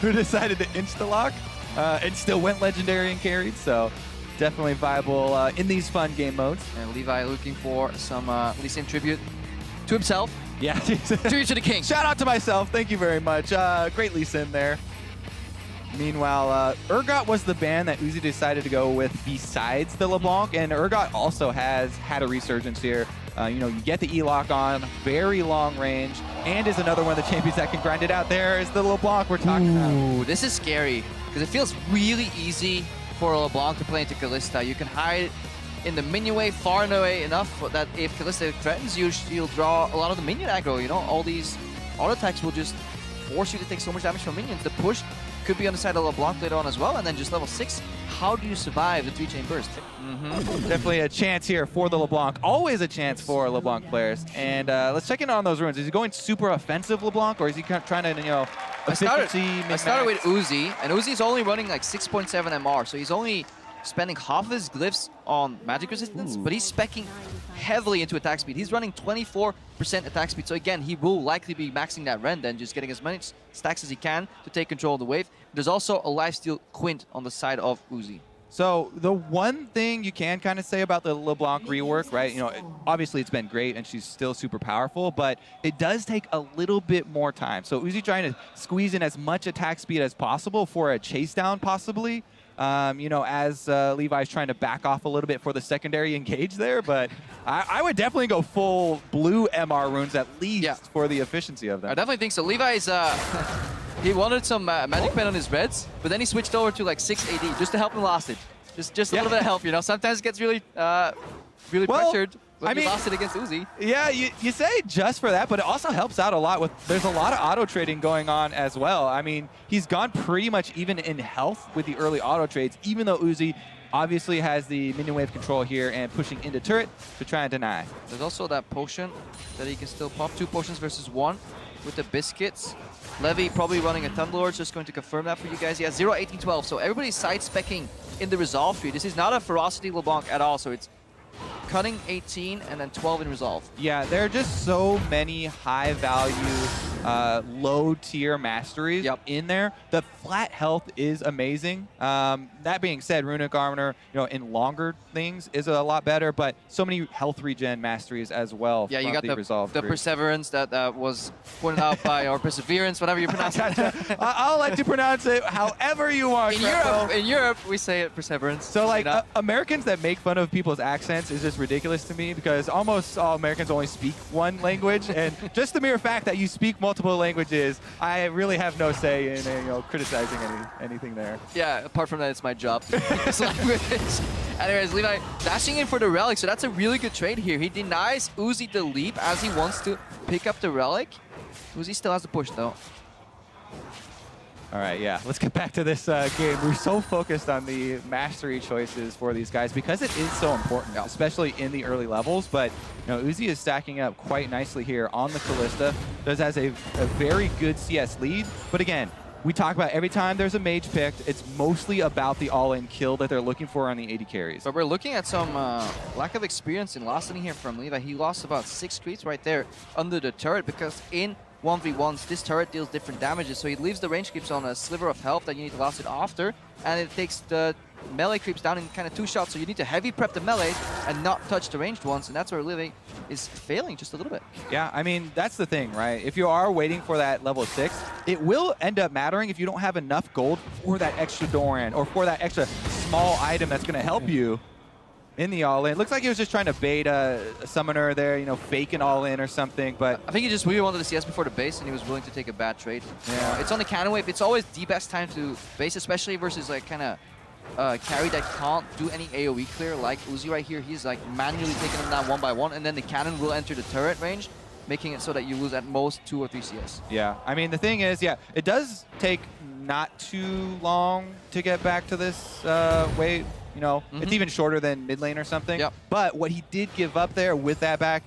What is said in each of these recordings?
who decided to insta-lock and still went legendary and carried. So definitely viable in these fun game modes. And Levi looking for some Lee Sin tribute to himself. Yeah. Tribute to the king. Shout out to myself. Thank you very much. Great Lee Sin there. Meanwhile, Urgot was the ban that Uzi decided to go with besides the LeBlanc, and Urgot also has had a resurgence here. You get the E-Lock on, very long range, and is another one of the champions that can grind it out. There is the LeBlanc we're talking about. Ooh, this is scary, because it feels really easy for LeBlanc to play into Kalista. You can hide in the minion wave far and away enough that if Kalista threatens you, you'll draw a lot of the minion aggro. All these auto attacks will just force you to take so much damage from minions. The push could be on the side of LeBlanc later on as well, and then just level 6. How do you survive the 3-chain burst? Definitely a chance here for the LeBlanc. Always a chance for LeBlanc players. And let's check in on those runes. Is he going super offensive LeBlanc, or is he kind of trying to, I started with Uzi, and Uzi's only running like 6.7 MR, so he's only spending half of his glyphs on magic resistance, but he's speccing heavily into attack speed. He's running 24% attack speed, so again, he will likely be maxing that Rend and just getting as many stacks as he can to take control of the wave. There's also a lifesteal Quint on the side of Uzi. So the one thing you can kind of say about the LeBlanc rework, right? Obviously it's been great and she's still super powerful, but it does take a little bit more time. So Uzi trying to squeeze in as much attack speed as possible for a chase down possibly. As Levi's trying to back off a little bit for the secondary engage there, but I would definitely go full blue MR runes at least for the efficiency of them. I definitely think so. Levi's, he wanted some magic pen on his reds, but then he switched over to like 6 AD just to help him last it. Just a little bit of help, Sometimes it gets really pressured. But you lost it against Uzi. Yeah, you say just for that, but it also helps out a lot with, there's a lot of auto trading going on as well. I mean, he's gone pretty much even in health with the early auto trades, even though Uzi obviously has the minion wave control here and pushing into turret to try and deny. There's also that potion that he can still pop. 2 potions versus 1 with the biscuits. Levi probably running a Thunderlord, just going to confirm that for you guys. Yeah, 0, 18, 12. So everybody's side-specking in the resolve tree. This is not a Ferocity LeBlanc at all, so it's cutting 18 and then 12 in resolve. Yeah, there are just so many high-value, low-tier masteries in there. The flat health is amazing. That being said, Runic Armor, in longer things is a lot better, but so many health regen masteries as well. Yeah, you got the tree. Perseverance that was pointed out by, or Perseverance, whatever you pronounce it. I'll let you pronounce it however you want. In Europe, we say it Perseverance. So Americans that make fun of people's accents is just ridiculous to me, because almost all Americans only speak one language, and just the mere fact that you speak multiple languages, I really have no say in criticizing anything there. Yeah, apart from that, it's my job to speak this language. Anyways, Levi dashing in for the relic, so that's a really good trade here. He denies Uzi the leap as he wants to pick up the relic. Uzi still has the push though. All right, yeah, let's get back to this game. We're so focused on the mastery choices for these guys because it is so important, especially in the early levels. But Uzi is stacking up quite nicely here on the Kalista. Does has a very good CS lead, but again, we talk about every time there's a mage picked, it's mostly about the all-in kill that they're looking for on the AD carries. But we're looking at some lack of experience in last inning here from Levi. He lost about 6 creeps right there under the turret, because in 1v1s, this turret deals different damages, so he leaves the range creeps on a sliver of health that you need to last it after, and it takes the melee creeps down in kind of 2 shots, so you need to heavy prep the melee and not touch the ranged ones, and that's where Levi is failing just a little bit. Yeah, I mean, that's the thing, right? If you are waiting for that level 6, it will end up mattering if you don't have enough gold for that extra Doran or for that extra small item that's going to help you in the all-in. Looks like he was just trying to bait a summoner there, fake an all-in or something, but I think he just really wanted to CS before the base, and he was willing to take a bad trade. Yeah. It's on the cannon wave. It's always the best time to base, especially versus kind of carry that can't do any AoE clear like Uzi right here. He's manually taking them down 1 by 1, and then the cannon will enter the turret range, making it so that you lose at most 2 or 3 CS. Yeah, I mean, the thing is, it does take not too long to get back to this way. It's even shorter than mid lane or something. Yep. But what he did give up there with that back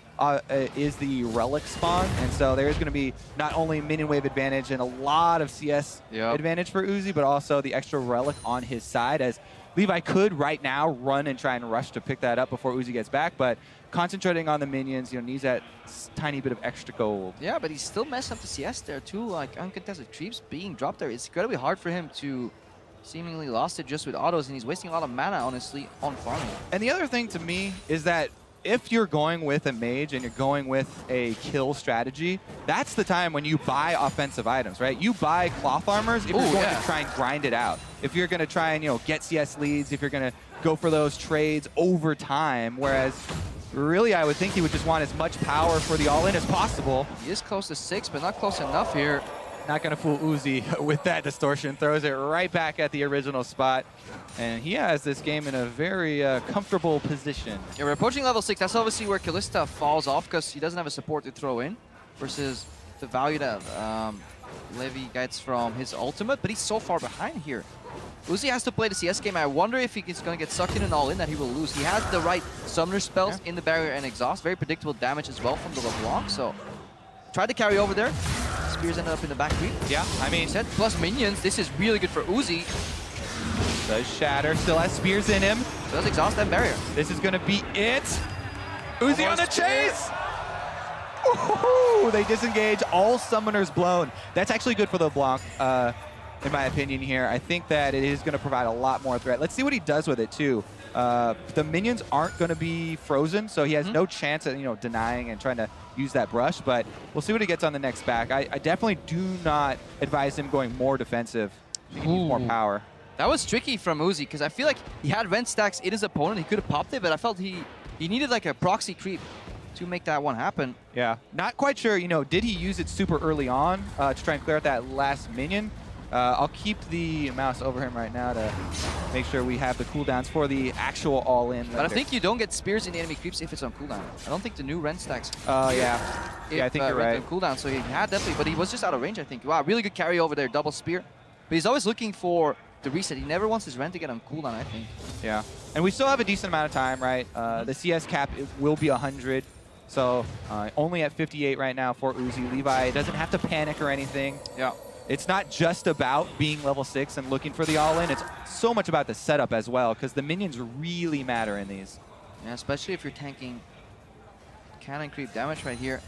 is the relic spawn. And so there's going to be not only minion wave advantage and a lot of CS advantage for Uzi, but also the extra relic on his side, as Levi could right now run and try and rush to pick that up before Uzi gets back, but concentrating on the minions, needs that tiny bit of extra gold. Yeah, but he's still messing up the CS there too. Like uncontested creeps being dropped there. It's gonna be hard for him to seemingly lost it just with autos, and he's wasting a lot of mana, honestly, on farming. And the other thing to me is that if you're going with a mage and you're going with a kill strategy, that's the time when you buy offensive items, right? You buy cloth armors if you're going to try and grind it out. If you're going to try and, get CS leads, if you're going to go for those trades over time, whereas really I would think he would just want as much power for the all-in as possible. He is close to 6, but not close enough here. Not going to fool Uzi with that distortion. Throws it right back at the original spot. And he has this game in a very comfortable position. Yeah, we're approaching level 6. That's obviously where Kalista falls off because he doesn't have a support to throw in versus the value that Levi gets from his ultimate. But he's so far behind here. Uzi has to play the CS game. I wonder if he's going to get sucked in an all-in that he will lose. He has the right summoner spells in the barrier and exhaust. Very predictable damage as well from the LeBlanc. So tried to carry over there. Spears ended up in the back creep. Yeah, I mean, set plus minions. This is really good for Uzi. Does shatter, still has spears in him. Does exhaust that barrier. This is gonna be it. Uzi on the chase! Ooh, they disengage, all summoners blown. That's actually good for the LeBlanc, in my opinion here. I think that it is gonna provide a lot more threat. Let's see what he does with it too. The minions aren't gonna be frozen, so he has no chance at, denying and trying to use that brush, but we'll see what he gets on the next back. I definitely do not advise him going more defensive. He needs more power. That was tricky from Uzi, because I feel like he had rend stacks in his opponent. He could have popped it, but I felt he needed like a proxy creep to make that one happen. Yeah, not quite sure, did he use it super early on to try and clear out that last minion? I'll keep the mouse over him right now to make sure we have the cooldowns for the actual all-in. But I think you don't get spears in the enemy creeps if it's on cooldown. I don't think the new rend stacks. Yeah, I think you're right. On cooldown, so he had definitely, but he was just out of range, I think. Wow, really good carry over there, double spear. But he's always looking for the reset. He never wants his rend to get on cooldown, I think. Yeah, and we still have a decent amount of time, right? The CS cap will be 100. So only at 58 right now for Uzi. Levi doesn't have to panic or anything. Yeah. It's not just about being level 6 and looking for the all-in. It's so much about the setup as well, because the minions really matter in these. Yeah, especially if you're tanking cannon creep damage right here.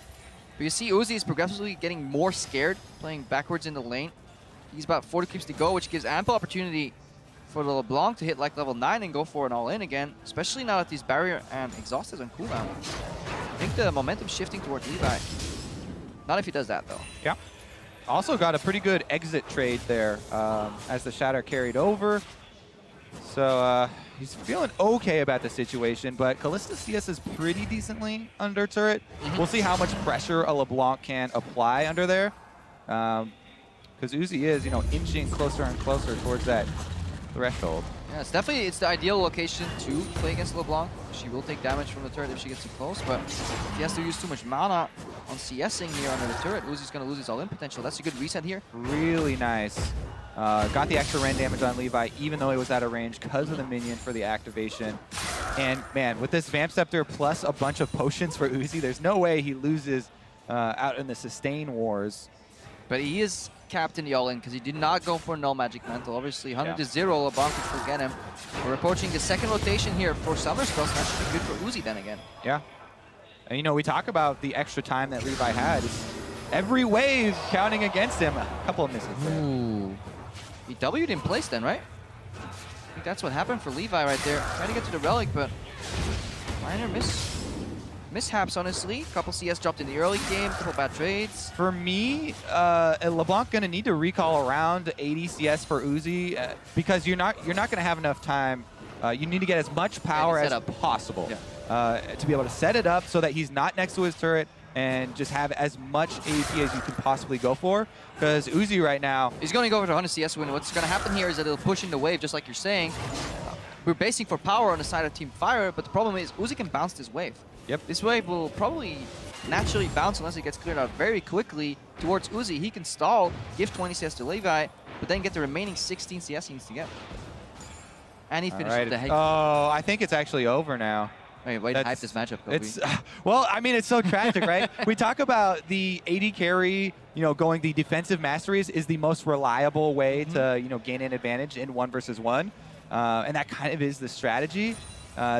But you see Uzi is progressively getting more scared, playing backwards in the lane. He's about 40 creeps to go, which gives ample opportunity for the LeBlanc to hit like level 9 and go for an all-in again, especially now that these barrier and exhaust is on cooldown. I think the momentum's shifting towards Levi. Not if he does that, though. Yeah. Also got a pretty good exit trade there as the shatter carried over. So he's feeling okay about the situation, but Kalista CS is pretty decently under turret. We'll see how much pressure a LeBlanc can apply under there. Because Uzi is, inching closer and closer towards that threshold. Yeah, it's the ideal location to play against LeBlanc. She will take damage from the turret if she gets too close, but if he has to use too much mana on CSing here under the turret, Uzi's going to lose his all-in potential. That's a good reset here. Really nice. Got the extra rend damage on Levi, even though he was out of range because of the minion for the activation. And man, with this Vamp Scepter plus a bunch of potions for Uzi, there's no way he loses out in the sustain wars. But he is capped in the all-in because he did not go for no magic mantle. Obviously, 100 to 0, LeBlanc will still get him. We're approaching the second rotation here for summer spells. That should be good for Uzi then again. Yeah. And we talk about the extra time that Levi had. It's every wave counting against him. A couple of misses there. Ooh. He W'd in place then, right? I think that's what happened for Levi right there. Trying to get to the relic, but minor mishaps, honestly. Couple CS dropped in the early game, couple bad trades. For me, LeBlanc gonna need to recall around 80 CS for Uzi because you're not gonna have enough time. You need to get as much power as possible to be able to set it up so that he's not next to his turret and just have as much AP as you can possibly go for. Because Uzi right now, he's going to go over to 100 CS win. What's going to happen here is that he'll push in the wave, just like you're saying. We're basing for power on the side of Team Fire, but the problem is Uzi can bounce this wave. Yep. This wave will probably naturally bounce unless it gets cleared out very quickly towards Uzi. He can stall, give 20 CS to Levi, but then get the remaining 16 CS he needs to get. And he finishes the head. Oh, I think it's actually over now. Wait, way to hype this matchup, Kobe. It's well, I mean, it's so tragic, right? We talk about the AD carry, going the defensive masteries is the most reliable way to, gain an advantage in 1 versus 1. and that kind of is the strategy.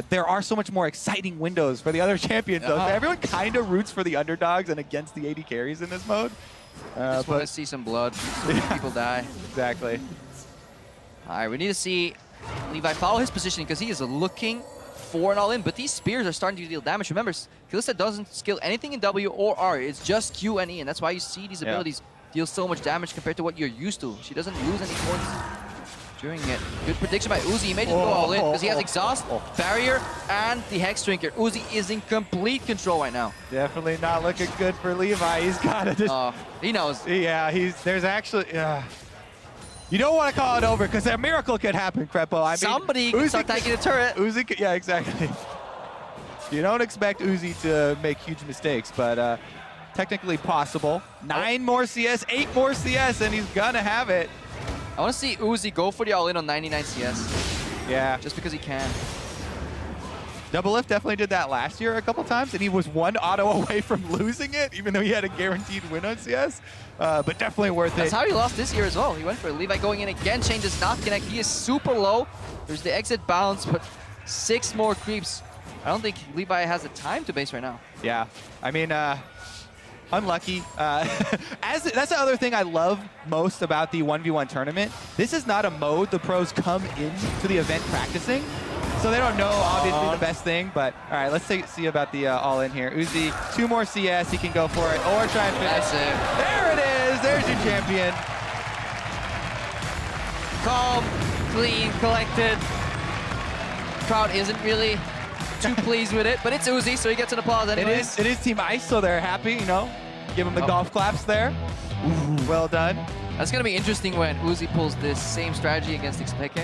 There are so much more exciting windows for the other champions, though. So everyone kind of roots for the underdogs and against the AD carries in this mode. Just want to see some blood, so many people die. Exactly. All right, we need to see Levi follow his positioning because he is looking for an all-in, but these spears are starting to deal damage. Remember, Kalista doesn't skill anything in W or R. It's just Q and E, and that's why you see these abilities deal so much damage compared to what you're used to. She doesn't lose any points during it. Good prediction by Uzi. He may just go all in because he has Exhaust, Barrier, and the Hex Drinker. Uzi is in complete control right now. Definitely not looking good for Levi. He's got to just... he knows. Yeah, there's actually... You don't want to call it over because a miracle could happen, Crepo. I mean, somebody can start taking the turret. Uzi, yeah, exactly. You don't expect Uzi to make huge mistakes, but technically possible. 9 more CS, 8 more CS, and he's gonna have it. I want to see Uzi go for the all-in on 99 CS. Yeah. Just because he can. Double Lift definitely did that last year a couple times, and he was 1 auto away from losing it, even though he had a guaranteed win on CS. But definitely worth it. That's how he lost this year as well. He went for it. Levi going in again. Chain does not connect. He is super low. There's the exit bounce, but 6 more creeps. I don't think Levi has the time to base right now. Yeah. I mean, unlucky. That's the other thing I love most about the 1v1 tournament. This is not a mode the pros come into the event practicing. So they don't know, obviously, the best thing, but all right, let's see about the all-in here. Uzi, 2 more CS, he can go for it, or try and finish. That's it. There it is, there's your champion. Calm, clean, collected. Crowd isn't really too pleased with it, but it's Uzi, so he gets an applause anyways. It is Team Ice, so they're happy, you know. Give him the golf claps there. Ooh, well done. That's going to be interesting when Uzi pulls this same strategy against Xpeke.